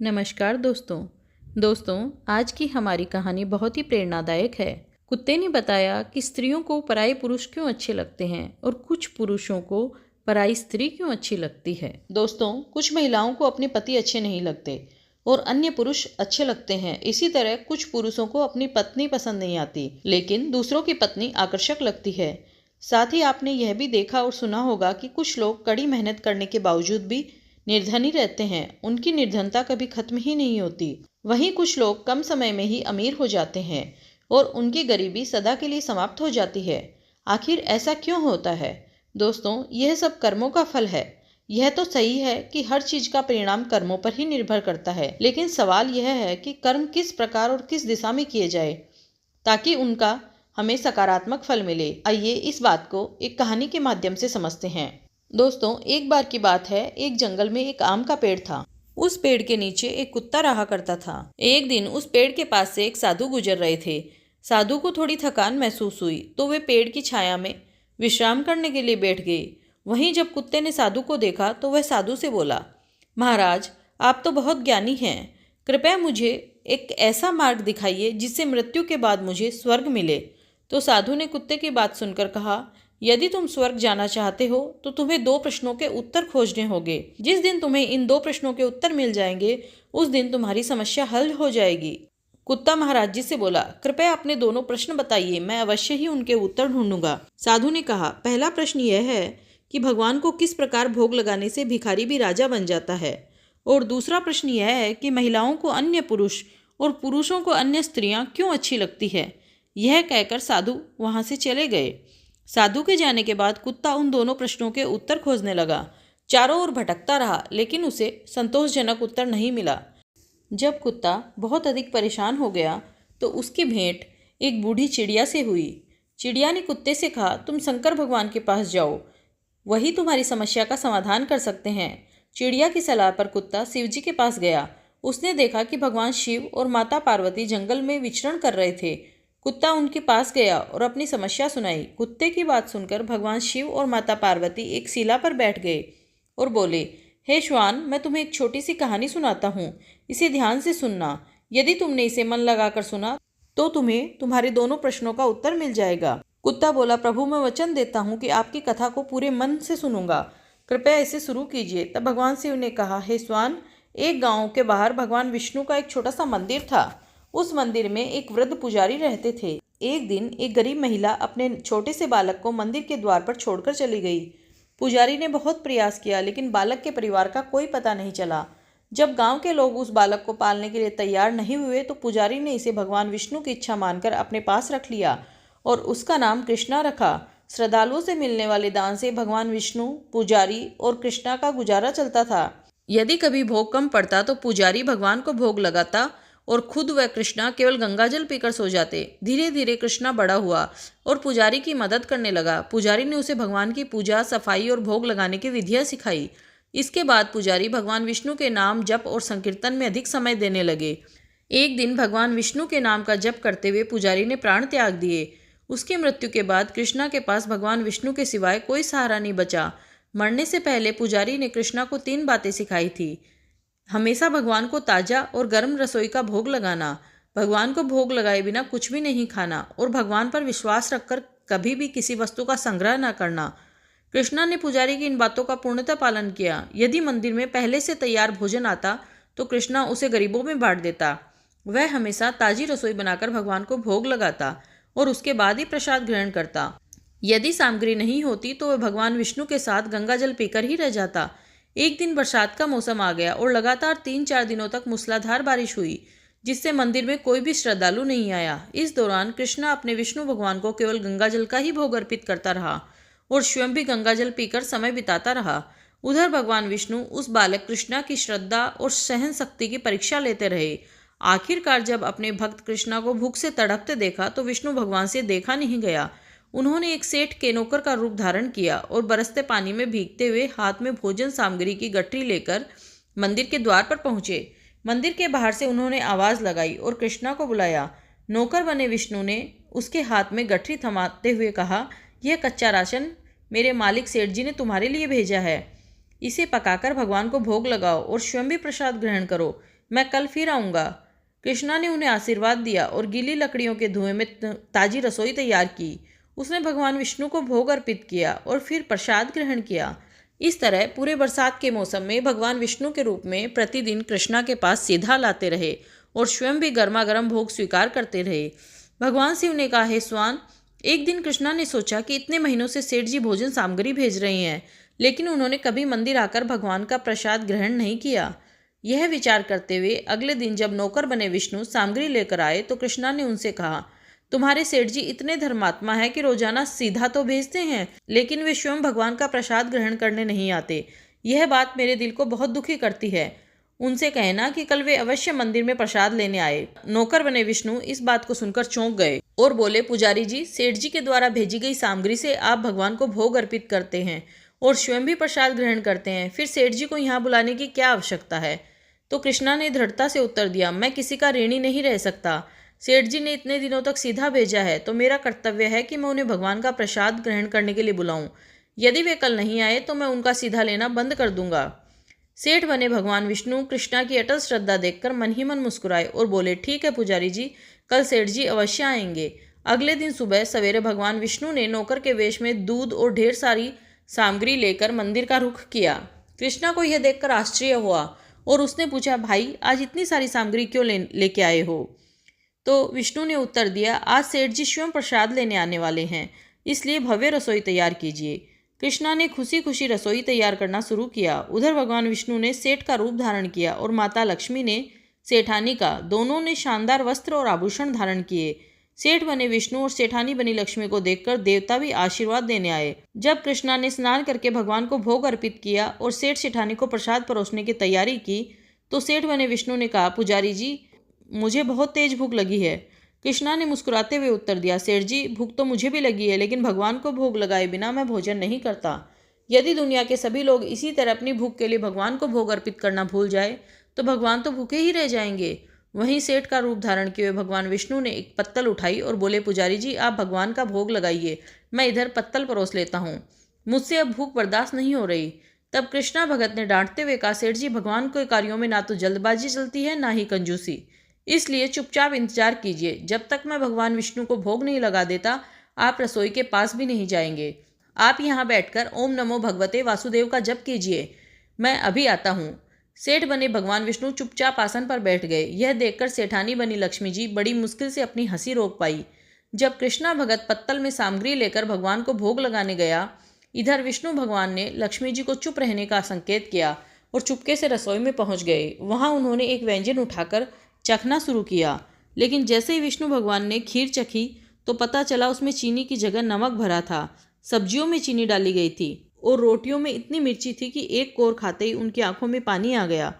नमस्कार दोस्तों आज की हमारी कहानी बहुत ही प्रेरणादायक है। कुत्ते ने बताया कि स्त्रियों को पराये पुरुष क्यों अच्छे लगते हैं और कुछ पुरुषों को पराई स्त्री क्यों अच्छी लगती है। दोस्तों, कुछ महिलाओं को अपने पति अच्छे नहीं लगते और अन्य पुरुष अच्छे लगते हैं। इसी तरह कुछ पुरुषों को अपनी पत्नी पसंद नहीं आती, लेकिन दूसरों की पत्नी आकर्षक लगती है। साथ ही आपने यह भी देखा और सुना होगा कि कुछ लोग कड़ी मेहनत करने के बावजूद भी निर्धन ही रहते हैं। उनकी निर्धनता कभी खत्म ही नहीं होती। वहीं कुछ लोग कम समय में ही अमीर हो जाते हैं और उनकी गरीबी सदा के लिए समाप्त हो जाती है। आखिर ऐसा क्यों होता है? दोस्तों, यह सब कर्मों का फल है। यह तो सही है कि हर चीज का परिणाम कर्मों पर ही निर्भर करता है, लेकिन सवाल यह है कि कर्म किस प्रकार और किस दिशा में किए जाए ताकि उनका हमें सकारात्मक फल मिले। आइए इस बात को एक कहानी के माध्यम से समझते हैं। दोस्तों, एक बार की बात है, एक जंगल में एक आम का पेड़ था। उस पेड़ के नीचे एक कुत्ता रहा करता था। एक दिन उस पेड़ के पास से एक साधु गुजर रहे थे। साधु को थोड़ी थकान महसूस हुई तो वे पेड़ की छाया में विश्राम करने के लिए बैठ गए। वहीं जब कुत्ते ने साधु को देखा तो वह साधु से बोला, महाराज, आप तो बहुत ज्ञानी हैं। कृपया मुझे एक ऐसा मार्ग दिखाइए जिससे मृत्यु के बाद मुझे स्वर्ग मिले। तो साधु ने कुत्ते की बात सुनकर कहा, यदि तुम स्वर्ग जाना चाहते हो तो तुम्हें 2 प्रश्नों के उत्तर खोजने होंगे। जिस दिन तुम्हें इन 2 प्रश्नों के उत्तर मिल जाएंगे उस दिन तुम्हारी समस्या हल हो जाएगी। कुत्ता महाराज जी से बोला, कृपया अपने दोनों प्रश्न बताइए, मैं अवश्य ही उनके उत्तर ढूंढूंगा। साधु ने कहा, पहला प्रश्न यह है कि भगवान को किस प्रकार भोग लगाने से भिखारी भी राजा बन जाता है, और दूसरा प्रश्न यह है कि महिलाओं को अन्य पुरुष और पुरुषों को अन्य स्त्रियां क्यों अच्छी लगती है। यह कहकर साधु वहां से चले गए। साधु के जाने के बाद कुत्ता उन दोनों प्रश्नों के उत्तर खोजने लगा। चारों ओर भटकता रहा, लेकिन उसे संतोषजनक उत्तर नहीं मिला। जब कुत्ता बहुत अधिक परेशान हो गया तो उसकी भेंट एक बूढ़ी चिड़िया से हुई। चिड़िया ने कुत्ते से कहा, तुम शंकर भगवान के पास जाओ, वही तुम्हारी समस्या का समाधान कर सकते हैं। चिड़िया की सलाह पर कुत्ता शिवजी के पास गया। उसने देखा कि भगवान शिव और माता पार्वती जंगल में विचरण कर रहे थे। कुत्ता उनके पास गया और अपनी समस्या सुनाई। कुत्ते की बात सुनकर भगवान शिव और माता पार्वती एक शिला पर बैठ गए और बोले, हे श्वान, मैं तुम्हें एक छोटी सी कहानी सुनाता हूँ, इसे ध्यान से सुनना। यदि तुमने इसे मन लगाकर सुना तो तुम्हें तुम्हारे दोनों प्रश्नों का उत्तर मिल जाएगा। कुत्ता बोला, प्रभु, मैं वचन देता हूँ कि आपकी कथा को पूरे मन से सुनूंगा, कृपया इसे शुरू कीजिए। तब भगवान शिव ने कहा, हे श्वान, एक गांव के बाहर भगवान विष्णु का एक छोटा सा मंदिर था। उस मंदिर में एक वृद्ध पुजारी रहते थे। एक दिन एक गरीब महिला अपने छोटे से बालक को मंदिर के द्वार पर छोड़कर चली गई। पुजारी ने बहुत प्रयास किया, लेकिन बालक के परिवार का कोई पता नहीं चला। जब गांव के लोग उस बालक को पालने के लिए तैयार नहीं हुए तो पुजारी ने इसे भगवान विष्णु की इच्छा मानकर अपने पास रख लिया और उसका नाम कृष्णा रखा। श्रद्धालुओं से मिलने वाले दान से भगवान विष्णु, पुजारी और कृष्णा का गुजारा चलता था। यदि कभी भोग कम पड़ता तो पुजारी भगवान को भोग लगाता और खुद वह कृष्णा केवल गंगाजल पीकर सो जाते। धीरे धीरे कृष्णा बड़ा हुआ और पुजारी की मदद करने लगा। पुजारी ने उसे भगवान की पूजा, सफाई और भोग लगाने की विधियां सिखाई। इसके बाद पुजारी भगवान विष्णु के नाम, जप और संकीर्तन में अधिक समय देने लगे। एक दिन भगवान विष्णु के नाम का जप करते हुए पुजारी ने प्राण त्याग दिए। उसकी मृत्यु के बाद कृष्णा के पास भगवान विष्णु के सिवाय कोई सहारा नहीं बचा। मरने से पहले पुजारी ने कृष्णा को 3 बातें सिखाई थी। हमेशा भगवान को ताजा और गर्म रसोई का भोग लगाना, भगवान को भोग लगाए बिना कुछ भी नहीं खाना और भगवान पर विश्वास रखकर कभी भी किसी वस्तु का संग्रह न करना। कृष्णा ने पुजारी की इन बातों का पूर्णतः पालन किया। यदि मंदिर में पहले से तैयार भोजन आता तो कृष्णा उसे गरीबों में बांट देता। वह हमेशा ताजी रसोई बनाकर भगवान को भोग लगाता और उसके बाद ही प्रसाद ग्रहण करता। यदि सामग्री नहीं होती तो वह भगवान विष्णु के साथ गंगाजल पीकर ही रह जाता। एक दिन बरसात का मौसम आ गया और लगातार 3-4 दिनों तक मूसलाधार बारिश हुई, जिससे मंदिर में कोई भी श्रद्धालु नहीं आया। इस दौरान कृष्णा अपने विष्णु भगवान को केवल गंगाजल का ही भोग अर्पित करता रहा और स्वयं भी गंगाजल पीकर समय बिताता रहा। उधर भगवान विष्णु उस बालक कृष्णा की श्रद्धा और सहन शक्ति की परीक्षा लेते रहे। आखिरकार जब अपने भक्त कृष्णा को भूख से तड़पते देखा तो विष्णु भगवान से देखा नहीं गया। उन्होंने एक सेठ के नौकर का रूप धारण किया और बरसते पानी में भीगते हुए हाथ में भोजन सामग्री की गठरी लेकर मंदिर के द्वार पर पहुंचे। मंदिर के बाहर से उन्होंने आवाज लगाई और कृष्णा को बुलाया। नौकर बने विष्णु ने उसके हाथ में गठरी थमाते हुए कहा, यह कच्चा राशन मेरे मालिक सेठ जी ने तुम्हारे लिए भेजा है। इसे पकाकर भगवान को भोग लगाओ और स्वयं भी प्रसाद ग्रहण करो। मैं कल फिर आऊँगा। कृष्णा ने उन्हें आशीर्वाद दिया और गीली लकड़ियों के धुएं में ताजी रसोई तैयार की। उसने भगवान विष्णु को भोग अर्पित किया और फिर प्रसाद ग्रहण किया। इस तरह पूरे बरसात के मौसम में भगवान विष्णु के रूप में प्रतिदिन कृष्णा के पास सीधा लाते रहे और स्वयं भी गर्मा गर्म भोग स्वीकार करते रहे। भगवान शिव ने कहा, हे स्वान, एक दिन कृष्णा ने सोचा कि इतने महीनों से सेठ जी भोजन सामग्री भेज रहे हैं, लेकिन उन्होंने कभी मंदिर आकर भगवान का प्रसाद ग्रहण नहीं किया। यह विचार करते हुए अगले दिन जब नौकर बने विष्णु सामग्री लेकर आए तो कृष्णा ने उनसे कहा, तुम्हारे सेठ जी इतने धर्मात्मा है कि रोजाना सीधा तो भेजते हैं, लेकिन वे स्वयं भगवान का प्रसाद ग्रहण करने नहीं आते। यह बात मेरे दिल को बहुत दुखी करती है। उनसे कहना कि कल वे अवश्य मंदिर में प्रसाद लेने आए। नौकर बने विष्णु इस बात को सुनकर चौंक गए और बोले, पुजारी जी, सेठ जी के द्वारा भेजी गई सामग्री से आप भगवान को भोग अर्पित करते हैं और स्वयं भी प्रसाद ग्रहण करते हैं, फिर सेठ जी को यहाँ बुलाने की क्या आवश्यकता है? तो कृष्णा ने दृढ़ता से उत्तर दिया, मैं किसी का ऋणी नहीं रह सकता। सेठ जी ने इतने दिनों तक सीधा भेजा है तो मेरा कर्तव्य है कि मैं उन्हें भगवान का प्रसाद ग्रहण करने के लिए बुलाऊं। यदि वे कल नहीं आए तो मैं उनका सीधा लेना बंद कर दूंगा। सेठ बने भगवान विष्णु कृष्णा की अटल श्रद्धा देखकर मन ही मन मुस्कुराए और बोले, ठीक है पुजारी जी, कल सेठ जी अवश्य आएंगे। अगले दिन सुबह सवेरे भगवान विष्णु ने नौकर के वेश में दूध और ढेर सारी सामग्री लेकर मंदिर का रुख किया। कृष्णा को यह देखकर आश्चर्य हुआ और उसने पूछा, भाई, आज इतनी सारी सामग्री क्यों लेके आए हो? तो विष्णु ने उत्तर दिया, आज सेठ जी स्वयं प्रसाद लेने आने वाले हैं, इसलिए भव्य रसोई तैयार कीजिए। कृष्णा ने खुशी खुशी रसोई तैयार करना शुरू किया। उधर भगवान विष्णु ने सेठ का रूप धारण किया और माता लक्ष्मी ने सेठानी का। दोनों ने शानदार वस्त्र और आभूषण धारण किए। सेठ बने विष्णु और सेठानी बनी लक्ष्मी को देखकर देवता भी आशीर्वाद देने आए। जब कृष्णा ने स्नान करके भगवान को भोग अर्पित किया और सेठ सेठानी को प्रसाद परोसने की तैयारी की तो सेठ बने विष्णु ने कहा, पुजारी जी, मुझे बहुत तेज भूख लगी है। कृष्णा ने मुस्कुराते हुए उत्तर दिया, सेठ जी, भूख तो मुझे भी लगी है, लेकिन भगवान को भोग लगाए बिना मैं भोजन नहीं करता। यदि दुनिया के सभी लोग इसी तरह अपनी भूख के लिए भगवान को भोग अर्पित करना भूल जाए तो भगवान तो भूखे ही रह जाएंगे। वहीं सेठ का रूप धारण किए हुए भगवान विष्णु ने एक पत्तल उठाई और बोले, पुजारी जी, आप भगवान का भोग लगाइए, मैं इधर पत्तल परोस लेता हूँ, मुझसे अब भूख बर्दाश्त नहीं हो रही। तब कृष्णा भगत ने डांटते हुए कहा, सेठ जी, भगवान के कार्यों में ना तो जल्दबाजी चलती है ना ही कंजूसी, इसलिए चुपचाप इंतजार कीजिए। जब तक मैं भगवान विष्णु को भोग नहीं लगा देता आप रसोई के पास भी नहीं जाएंगे। आप यहाँ बैठकर ओम नमो भगवते वासुदेव का जप कीजिए, मैं अभी आता हूँ। सेठ बने भगवान विष्णु चुपचाप आसन पर बैठ गए। यह देखकर सेठानी बनी लक्ष्मी जी बड़ी मुश्किल से अपनी हंसी रोक पाई। जब कृष्णा भगत पत्तल में सामग्री लेकर भगवान को भोग लगाने गया, इधर विष्णु भगवान ने लक्ष्मी जी को चुप रहने का संकेत किया और चुपके से रसोई में पहुंच गए। वहां उन्होंने एक व्यंजन उठाकर चखना शुरू किया, लेकिन जैसे ही विष्णु भगवान ने खीर चखी तो पता चला उसमें चीनी की जगह नमक भरा था। सब्जियों में चीनी डाली गई थी और रोटियों में इतनी मिर्ची थी कि एक कोर खाते ही उनकी आंखों में पानी आ गया।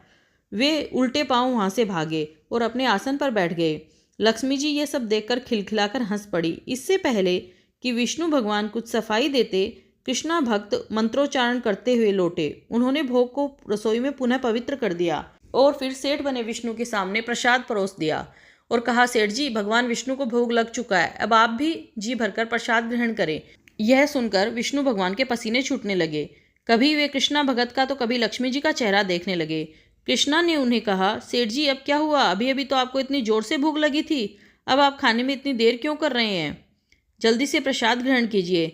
वे उल्टे पांव वहां से भागे और अपने आसन पर बैठ गए। लक्ष्मी जी ये सब देखकर खिलखिलाकर हंस पड़ी। इससे पहले कि विष्णु भगवान कुछ सफाई देते, कृष्णा भक्त मंत्रोच्चारण करते हुए लौटे। उन्होंने भोग को रसोई में पुनः पवित्र कर दिया और फिर सेठ बने विष्णु के सामने प्रसाद परोस दिया और कहा, सेठ जी, भगवान विष्णु को भोग लग चुका है, अब आप भी जी भरकर प्रसाद ग्रहण करें। यह सुनकर विष्णु भगवान के पसीने छूटने लगे। कभी वे कृष्णा भगत का तो कभी लक्ष्मी जी का चेहरा देखने लगे। कृष्णा ने उन्हें कहा, सेठ जी, अब क्या हुआ? अभी अभी तो आपको इतनी जोर से भूख लगी थी, अब आप खाने में इतनी देर क्यों कर रहे हैं? जल्दी से प्रसाद ग्रहण कीजिए,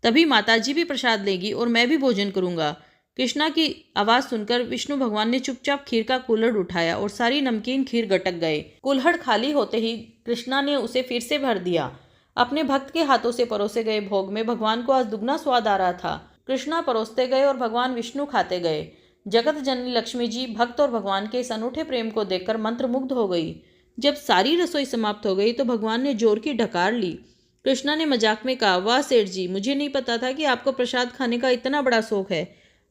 तभी माताजी भी प्रसाद लेगी और मैं भी भोजन करूंगा। कृष्णा की आवाज़ सुनकर विष्णु भगवान ने चुपचाप खीर का कुल्हड़ उठाया और सारी नमकीन खीर गटक गए। कुल्हड़ खाली होते ही कृष्णा ने उसे फिर से भर दिया। अपने भक्त के हाथों से परोसे गए भोग में भगवान को आज दुगना स्वाद आ रहा था। कृष्णा परोसते गए और भगवान विष्णु खाते गए। जगत जननी लक्ष्मी जी भक्त और भगवान के इस अनूठे प्रेम को देखकर मंत्रमुग्ध हो गई। जब सारी रसोई समाप्त हो गई तो भगवान ने जोर की ढकार ली। कृष्णा ने मजाक में कहा, वाह सेठ जी, मुझे नहीं पता था कि आपको प्रसाद खाने का इतना बड़ा शौक है।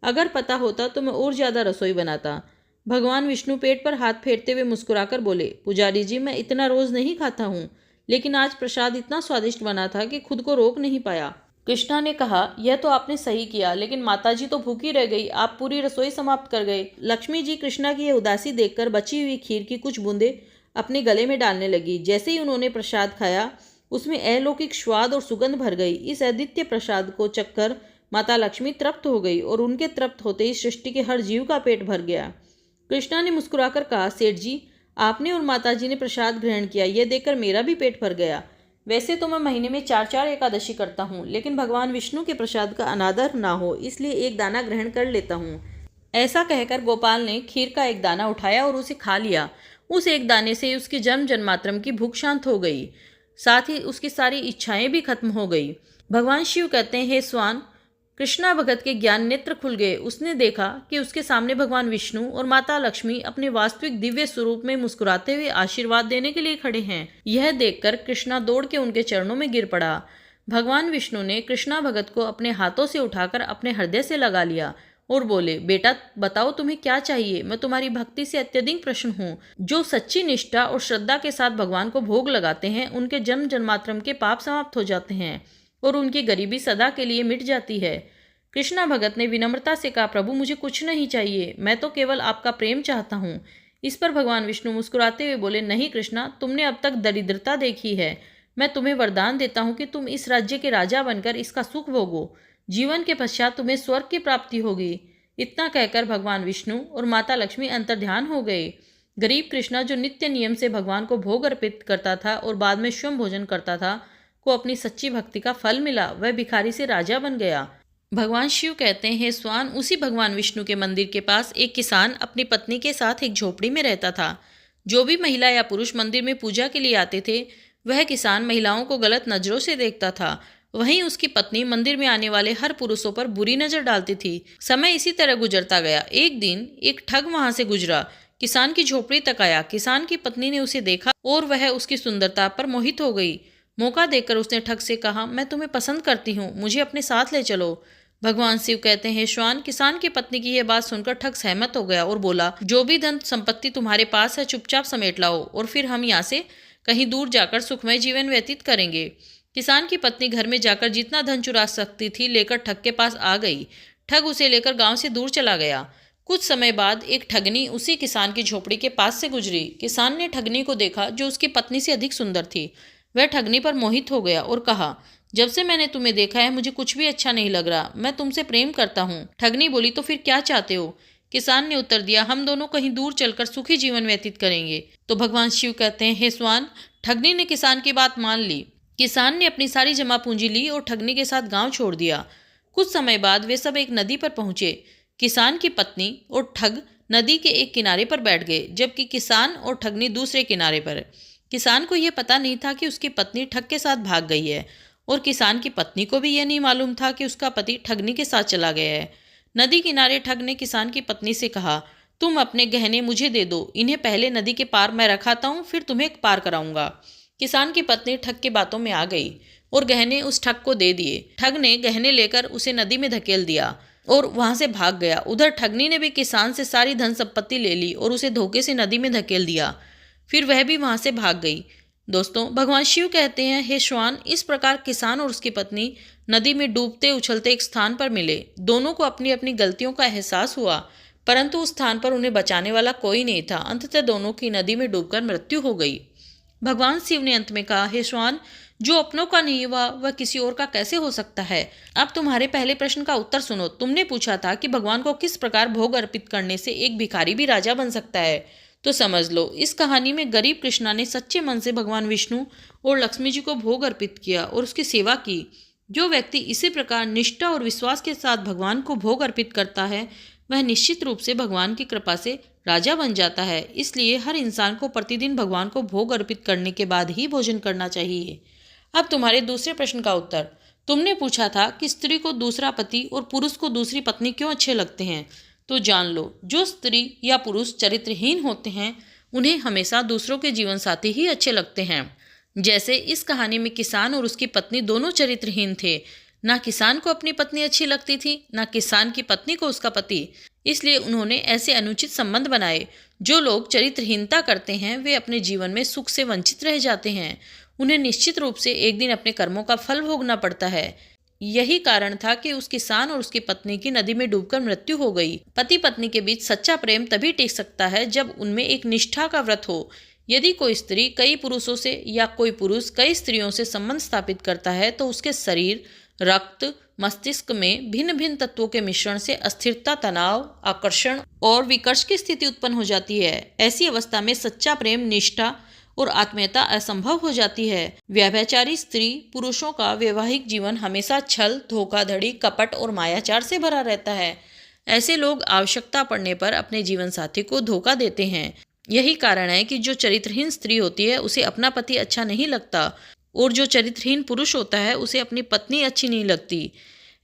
अगर पता होता तो मैं और ज़्यादा रसोई बनाता। भगवान विष्णु पेट पर हाथ फेरते हुए मुस्कुराकर बोले, पुजारी जी, मैं इतना रोज़ नहीं खाता हूँ, लेकिन आज प्रसाद इतना स्वादिष्ट बना था कि खुद को रोक नहीं पाया। कृष्णा ने कहा, यह तो आपने सही किया, लेकिन माताजी तो भूखी रह गई, आप पूरी रसोई समाप्त कर गए। लक्ष्मी जी कृष्णा की यह उदासी देखकर बची हुई खीर की कुछ बूंदें अपने गले में डालने लगी। जैसे ही उन्होंने प्रसाद खाया उसमें अलौकिक स्वाद और सुगंध भर गई। इस अद्वितीय प्रसाद को चखकर माता लक्ष्मी तृप्त हो गई और उनके तृप्त होते ही सृष्टि के हर जीव का पेट भर गया। कृष्णा ने मुस्कुराकर कहा, सेठ जी, आपने और माताजी ने प्रसाद ग्रहण किया, यह देखकर मेरा भी पेट भर गया। वैसे तो मैं महीने में 4-4 एकादशी करता हूँ, लेकिन भगवान विष्णु के प्रसाद का अनादर ना हो, इसलिए एक दाना ग्रहण कर लेता हूँ। ऐसा कहकर गोपाल ने खीर का एक दाना उठाया और उसे खा लिया। उस एक दाने से उसकी जन्म जन्मांतरम की भूख शांत हो गई, साथ ही उसकी सारी इच्छाएं भी खत्म हो गई। भगवान शिव कहते हैं, हे स्वान, कृष्णा भगत के ज्ञान नेत्र खुल गए। उसने देखा कि उसके सामने भगवान विष्णु और माता लक्ष्मी अपने वास्तविक दिव्य स्वरूप में मुस्कुराते हुए आशीर्वाद देने के लिए खड़े हैं। यह देखकर कृष्णा दौड़ के उनके चरणों में गिर पड़ा। भगवान विष्णु ने कृष्णा भगत को अपने हाथों से उठाकर अपने हृदय से लगा लिया और बोले, बेटा बताओ तुम्हें क्या चाहिए, मैं तुम्हारी भक्ति से अत्यधिक प्रसन्न हूँ। जो सच्ची निष्ठा और श्रद्धा के साथ भगवान को भोग लगाते हैं, उनके जन्म जन्मांतरम के पाप समाप्त हो जाते हैं और उनकी गरीबी सदा के लिए मिट जाती है। कृष्णा भगत ने विनम्रता से कहा, प्रभु मुझे कुछ नहीं चाहिए, मैं तो केवल आपका प्रेम चाहता हूँ। इस पर भगवान विष्णु मुस्कुराते हुए बोले, नहीं कृष्णा, तुमने अब तक दरिद्रता देखी है, मैं तुम्हें वरदान देता हूँ कि तुम इस राज्य के राजा बनकर इसका सुख भोगो। जीवन के पश्चात तुम्हें स्वर्ग की प्राप्ति होगी। इतना कहकर भगवान विष्णु और माता लक्ष्मी अंतर्ध्यान हो गए। गरीब कृष्णा, जो नित्य नियम से भगवान को भोग अर्पित करता था और बाद में स्वयं भोजन करता था, को अपनी सच्ची भक्ति का फल मिला। वह भिखारी से राजा बन गया। भगवान शिव कहते हैं, स्वान, उसी भगवान विष्णु के मंदिर के पास एक किसान अपनी पत्नी के साथ एक झोपड़ी में रहता था। जो भी महिला या पुरुष मंदिर में पूजा के लिए आते थे, वह किसान महिलाओं को गलत नजरों से देखता था। वहीं उसकी पत्नी मंदिर में आने वाले हर पुरुषों पर बुरी नजर डालती थी। समय इसी तरह गुजरता गया। एक दिन एक ठग वहां से गुजरा, किसान की झोपड़ी तक आया। किसान की पत्नी ने उसे देखा और वह उसकी सुंदरता पर मोहित हो गई। मौका देखकर उसने ठग से कहा, मैं तुम्हें पसंद करती हूँ, मुझे अपने साथ ले चलो। भगवान शिव कहते हैं, श्वान, किसान की पत्नी की यह बात सुनकर ठग सहमत हो गया और बोला, जो भी धन संपत्ति तुम्हारे पास है चुपचाप समेट लाओ और फिर हम यहाँ से कहीं दूर जाकर सुखमय जीवन व्यतीत करेंगे। किसान की पत्नी घर में जाकर जितना धन चुरा सकती थी लेकर ठग के पास आ गई। ठग उसे लेकर गांव से दूर चला गया। कुछ समय बाद एक ठगनी उसी किसान की झोपड़ी के पास से गुजरी। किसान ने ठगनी को देखा जो उसकी पत्नी से अधिक सुंदर थी। वह ठगनी पर मोहित हो गया और कहा, जब से मैंने तुम्हें देखा है मुझे कुछ भी अच्छा नहीं लग रहा, मैं तुमसे प्रेम करता हूँ। ठगनी बोली, तो फिर क्या चाहते हो? किसान ने उत्तर दिया, हम दोनों कहीं दूर चलकर सुखी जीवन व्यतीत करेंगे। तो भगवान शिव कहते हैं, हे स्वान, ठगनी ने किसान की बात मान ली। किसान ने अपनी सारी जमा पूंजी ली और ठगनी के साथ गांव छोड़ दिया। कुछ समय बाद वे सब एक नदी पर पहुंचे। किसान की पत्नी और ठग नदी के एक किनारे पर बैठ गए, जबकि किसान और ठगनी दूसरे किनारे पर। किसान को यह पता नहीं था कि उसकी पत्नी ठग के साथ भाग गई है और किसान की पत्नी को भी यह नहीं मालूम था कि उसका पति ठगनी के साथ चला गया है। नदी किनारे ठग ने किसान की पत्नी से कहा, तुम अपने गहने मुझे दे दो, इन्हें पहले नदी के पार मैं रखाता हूँ, फिर तुम्हें पार कराऊंगा। किसान की पत्नी ठग की बातों में आ गई और गहने उस ठग को दे दिए। ठग ने गहने लेकर उसे नदी में धकेल दिया और वहां से भाग गया। उधर ठगनी ने भी किसान से सारी धन संपत्ति ले ली और उसे धोखे से नदी में धकेल दिया। फिर वह भी वहां से भाग गई। दोस्तों, भगवान शिव कहते हैं, हे श्वान, इस प्रकार किसान और उसकी पत्नी नदी में डूबते उछलते एक स्थान पर मिले। दोनों को अपनी अपनी गलतियों का एहसास हुआ, परंतु उस स्थान पर उन्हें बचाने वाला कोई नहीं था। अंततः दोनों की नदी में डूबकर मृत्यु हो गई। भगवान शिव ने अंत में कहा, हे श्वान, जो अपनों का नहीं हुआ वह किसी और का कैसे हो सकता है? अब तुम्हारे पहले प्रश्न का उत्तर सुनो। तुमने पूछा था कि भगवान को किस प्रकार भोग अर्पित करने से एक भिखारी भी राजा बन सकता है। तो समझ लो, इस कहानी में गरीब कृष्णा ने सच्चे मन से भगवान विष्णु और लक्ष्मी जी को भोग अर्पित किया और उसकी सेवा की। जो व्यक्ति इसी प्रकार निष्ठा और विश्वास के साथ भगवान को भोग अर्पित करता है, वह निश्चित रूप से भगवान की कृपा से राजा बन जाता है। इसलिए हर इंसान को प्रतिदिन भगवान को भोग अर्पित करने के बाद ही भोजन करना चाहिए। अब तुम्हारे दूसरे प्रश्न का उत्तर। तुमने पूछा था कि स्त्री को दूसरा पति और पुरुष को दूसरी पत्नी क्यों अच्छे लगते हैं। तो जान लो, जो स्त्री या पुरुष चरित्रहीन होते हैं उन्हें हमेशा दूसरों के जीवन साथी ही अच्छे लगते हैं। जैसे इस कहानी में किसान और उसकी पत्नी दोनों चरित्रहीन थे। ना किसान को अपनी पत्नी अच्छी लगती थी, ना किसान की पत्नी को उसका पति। इसलिए उन्होंने ऐसे अनुचित संबंध बनाए। जो लोग चरित्रहीनता करते हैं वे अपने जीवन में सुख से वंचित रह जाते हैं। उन्हें निश्चित रूप से एक दिन अपने कर्मों का फल भोगना पड़ता है। यही कारण था कि उस किसान और उसकी पत्नी की नदी में डूबकर मृत्यु हो गई। पति पत्नी के बीच सच्चा प्रेम तभी टिक सकता है जब उनमें एक निष्ठा का व्रत हो। यदि कोई स्त्री कई पुरुषों से या कोई पुरुष कई स्त्रियों से संबंध स्थापित करता है तो उसके शरीर, रक्त मस्तिष्क में भिन्न भिन्न तत्वों के मिश्रण से अस्थिरता, तनाव, आकर्षण और विकर्ष की स्थिति उत्पन्न हो जाती है। ऐसी अवस्था में सच्चा प्रेम, निष्ठा और आत्मीयता असंभव हो जाती है। व्यभिचारी स्त्री पुरुषों का वैवाहिक जीवन हमेशा छल, धोखाधड़ी, कपट और मायाचार से भरा रहता है। ऐसे लोग आवश्यकता पड़ने पर अपने जीवन साथी को धोखा देते हैं। यही कारण है कि जो चरित्रहीन स्त्री होती है उसे अपना पति अच्छा नहीं लगता, और जो चरित्रहीन पुरुष होता है उसे अपनी पत्नी अच्छी नहीं लगती।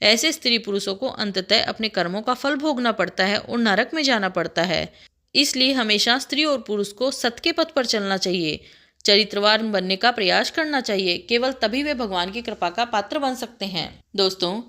ऐसे स्त्री पुरुषों को अंततः अपने कर्मों का फल भोगना पड़ता है और नरक में जाना पड़ता है। इसलिए हमेशा स्त्री और पुरुष को सत्य के पथ पर चलना चाहिए, चरित्रवान बनने का प्रयास करना चाहिए। केवल तभी वे भगवान की कृपा का पात्र बन सकते हैं। दोस्तों,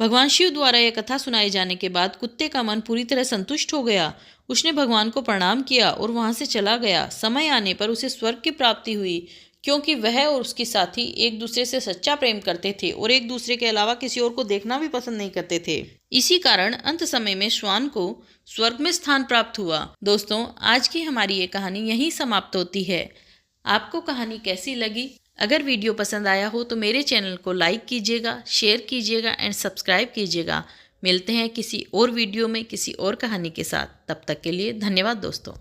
भगवान शिव द्वारा यह कथा सुनाए जाने के बाद कुत्ते का मन पूरी तरह संतुष्ट हो गया। उसने भगवान को प्रणाम किया और वहां से चला गया। समय आने पर उसे स्वर्ग की प्राप्ति हुई, क्योंकि वह और उसके साथी एक दूसरे से सच्चा प्रेम करते थे और एक दूसरे के अलावा किसी और को देखना भी पसंद नहीं करते थे। इसी कारण अंत समय में श्वान को स्वर्ग में स्थान प्राप्त हुआ। दोस्तों, आज की हमारी ये कहानी यहीं समाप्त होती है। आपको कहानी कैसी लगी? अगर वीडियो पसंद आया हो तो मेरे चैनल को लाइक कीजिएगा, शेयर कीजिएगा एंड सब्सक्राइब कीजिएगा। मिलते हैं किसी और वीडियो में किसी और कहानी के साथ। तब तक के लिए धन्यवाद दोस्तों।